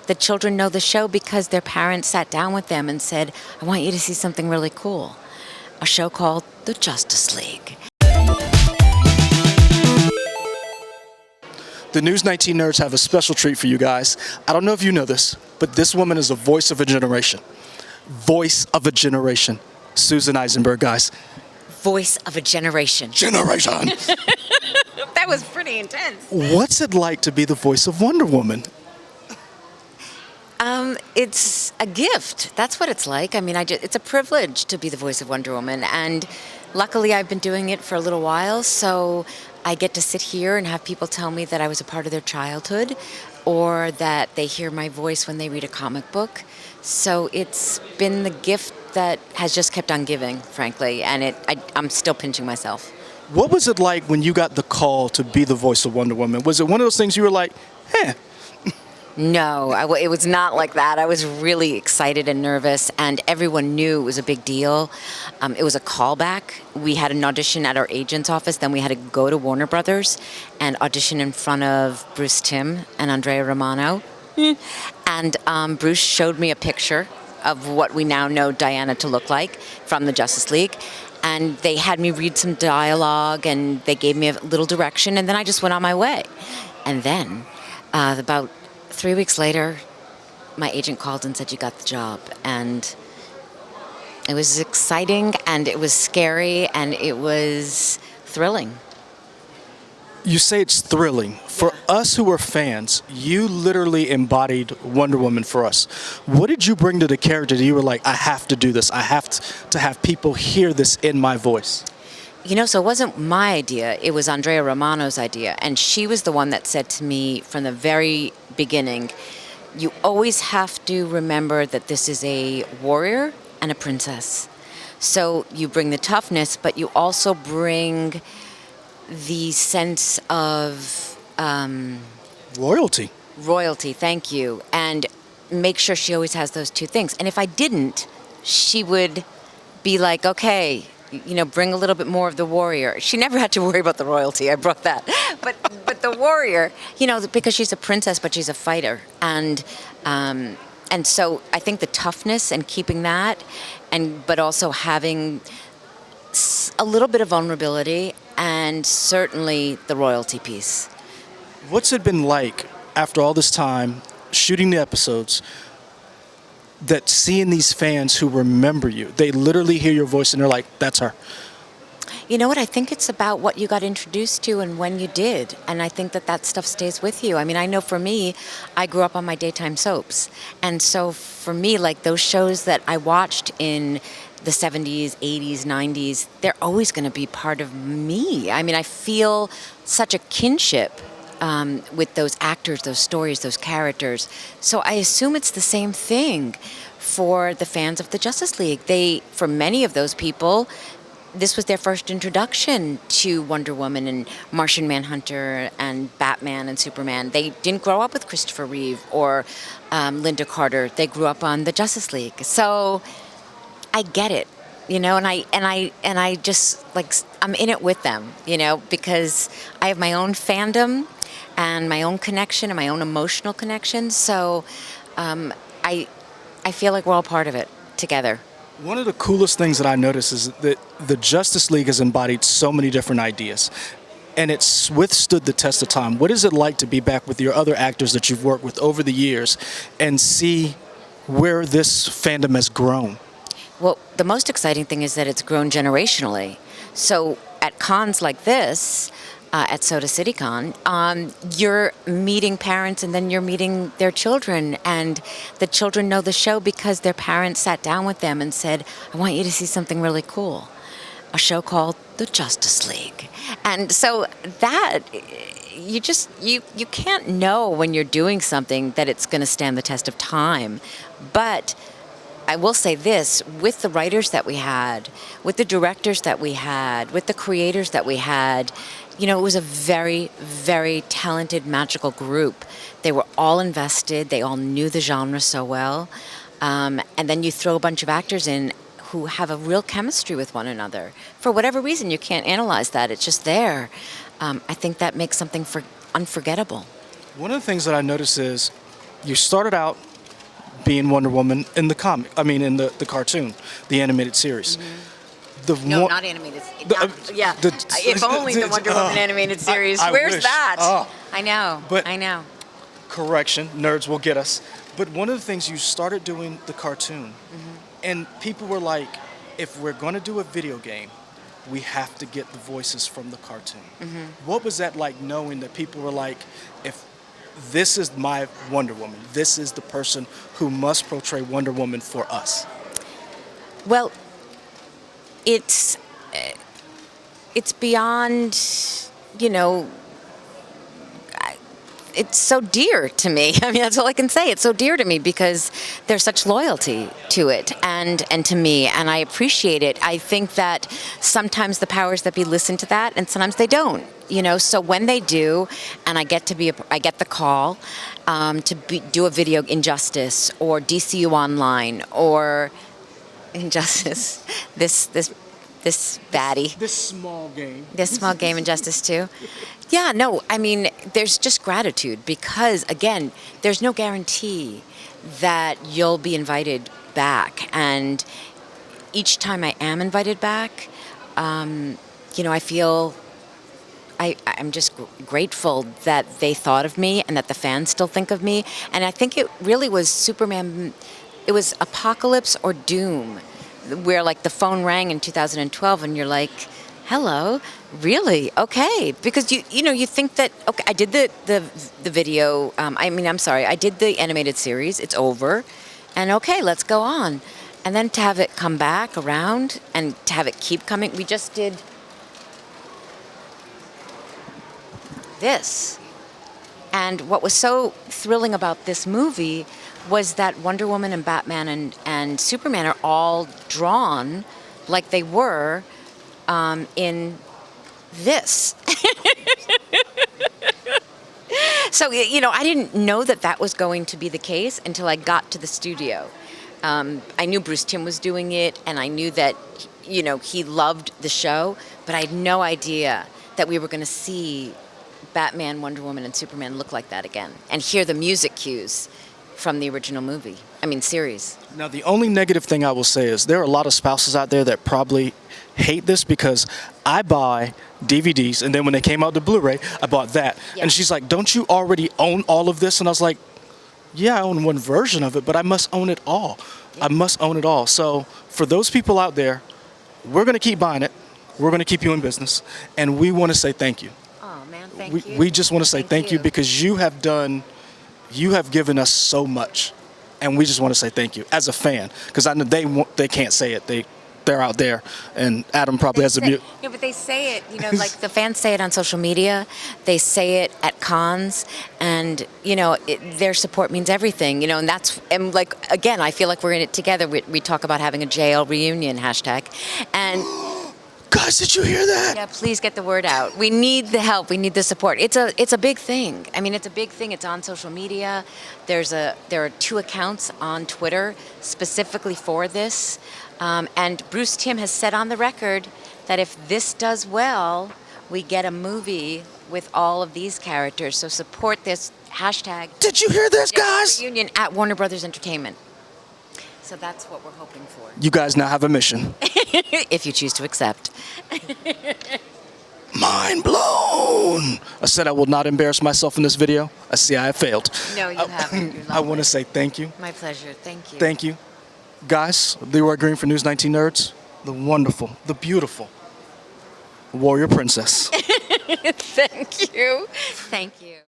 the children know the show because their parents sat down with them and said, I want you to see something really cool. A show called The Justice League. The News 19 nerds have a special treat for you guys. I don't know if you know this, but this woman is a voice of a generation. Voice of a generation. Susan Eisenberg, guys. Voice of a generation. Generation! That was pretty intense. What's it like to be the voice of Wonder Woman? It's a gift. That's what it's like. I mean, it's a privilege to be the voice of Wonder Woman. And luckily, I've been doing it for a little while, so I get to sit here and have people tell me that I was a part of their childhood or that they hear my voice when they read a comic book. So it's been the gift that has just kept on giving, frankly, and I'm still pinching myself. What was it like when you got the call to be the voice of Wonder Woman? Was it one of those things you were like, No, it was not like that. I was really excited and nervous, and everyone knew it was a big deal. It was a callback. We had an audition at our agent's office, then we had to go to Warner Brothers and audition in front of Bruce Timm and Andrea Romano. And Bruce showed me a picture of what we now know Diana to look like from the Justice League. And they had me read some dialogue, and they gave me a little direction, and then I just went on my way. And then, about 3 weeks later, my agent called and said, you got the job. And it was exciting, and it was scary, and it was thrilling. you say it's thrilling. For us who are fans, you literally embodied Wonder Woman for us. What did you bring to the character that you were like, I have to do this. I have to have people hear this in my voice? You know, so it wasn't my idea. It was Andrea Romano's idea. And she was the one that said to me from the very beginning, you always have to remember that this is a warrior and a princess. So you bring the toughness, but you also bring the sense of Royalty. Royalty, thank you. And make sure she always has those two things. And if I didn't, she would be like, okay, you know, bring a little bit more of the warrior. She never had to worry about the royalty. I brought that. But the warrior, you know, because she's a princess, but she's a fighter. And so I think the toughness and keeping that, but also having a little bit of vulnerability and certainly the royalty piece. What's it been like after all this time shooting the episodes, that seeing these fans who remember you, they literally hear your voice and they're like, that's her? You know what? I think it's about what you got introduced to and when you did. And I think that stuff stays with you. I mean, I know for me, I grew up on my daytime soaps. And so for me, like those shows that I watched in the 70s, 80s, 90s, they're always going to be part of me. I mean, I feel such a kinship with those actors, those stories, those characters. So I assume it's the same thing for the fans of the Justice League. For many of those people, this was their first introduction to Wonder Woman and Martian Manhunter and Batman and Superman. They didn't grow up with Christopher Reeve or Linda Carter. They grew up on the Justice League. So I get it, you know, and I just like I'm in it with them, you know, because I have my own fandom and my own connection and my own emotional connection. So I feel like we're all part of it together. One of the coolest things that I notice is that the Justice League has embodied so many different ideas, and it's withstood the test of time. What is it like to be back with your other actors that you've worked with over the years and see where this fandom has grown? Well, the most exciting thing is that it's grown generationally. So at cons like this, at Soda City Con, you're meeting parents and then you're meeting their children, and the children know the show because their parents sat down with them and said, I want you to see something really cool, a show called The Justice League. And so that, you can't know when you're doing something that it's going to stand the test of time. But I will say this, with the writers that we had, with the directors that we had, with the creators that we had, you know, it was a very, very talented, magical group. They were all invested. They all knew the genre so well. And then you throw a bunch of actors in who have a real chemistry with one another. For whatever reason, you can't analyze that. It's just there. I think that makes something unforgettable. One of the things that I notice is you started out being Wonder Woman in the comic. I mean, in the cartoon, the animated series. The No, one- not animated. the- If only the Wonder Woman animated series. I Where's wish. that? Oh. I know. But- I know. Correction, nerds will get us. But one of the things, you started doing the cartoon, and people were like, if we're going to do a video game, we have to get the voices from the cartoon. What was that like, knowing that people were like, if this is my Wonder Woman, this is the person who must portray Wonder Woman for us? Well, it's beyond, you know, it's so dear to me. I mean, that's all I can say. It's so dear to me because there's such loyalty to it and to me, and I appreciate it. I think that sometimes the powers that be listen to that, and sometimes they don't. You know, so when they do, and I get the call do a video, Injustice or DCU Online or Injustice, this baddie. This small game. This small game, Injustice 2. Yeah, no, I mean, there's just gratitude because, again, there's no guarantee that you'll be invited back. And each time I am invited back, you know, I feel I'm just grateful that they thought of me and that the fans still think of me. And I think it really was Superman, it was Apocalypse or Doom, where like the phone rang in 2012 and you're like, hello, really? Okay. Because you know, you think that, okay, I did the video, I did the animated series, it's over, and okay, let's go on. And then to have it come back around and to have it keep coming, we just did this. And what was so thrilling about this movie was that Wonder Woman and Batman and Superman are all drawn like they were in this. So, you know, I didn't know that was going to be the case until I got to the studio. I knew Bruce Timm was doing it, and I knew that, you know, he loved the show, but I had no idea that we were going to see Batman, Wonder Woman, and Superman look like that again, and hear the music cues from the original series. Now, the only negative thing I will say is there are a lot of spouses out there that probably hate this because I buy DVDs, and then when they came out to Blu-ray, I bought that. Yeah. And she's like, don't you already own all of this? And I was like, yeah, I own one version of it, but I must own it all. Yeah. I must own it all. So for those people out there, we're going to keep buying it. We're going to keep you in business, and we want to say thank you. Oh, man, thank you. We just want to say thank you you because you have given us so much, and we just want to say thank you as a fan, because I know they can't say it. They're out there, and Adam probably has a mute. Yeah, but they say it, you know, like the fans say it on social media. They say it at cons, and, you know, their support means everything, you know, and like, again, I feel like we're in it together. We talk about having a JL reunion hashtag, and Guys, did you hear that? yeah, please get the word out. We need the help. We need the support. It's a big thing. I mean, it's a big thing. It's on social media. There are 2 accounts on Twitter specifically for this. And Bruce Timm has said on the record that if this does well, we get a movie with all of these characters. So support this hashtag. Did you hear this, guys? Reunion at Warner Brothers Entertainment. So that's what we're hoping for. You guys now have a mission. If you choose to accept. Mind blown. I said I will not embarrass myself in this video. I see I have failed. No, you haven't. You're I want to say thank you. My pleasure. Thank you. Thank you. Guys, Leroy Green for News 19 Nerds. The wonderful, the beautiful Warrior Princess. Thank you. Thank you.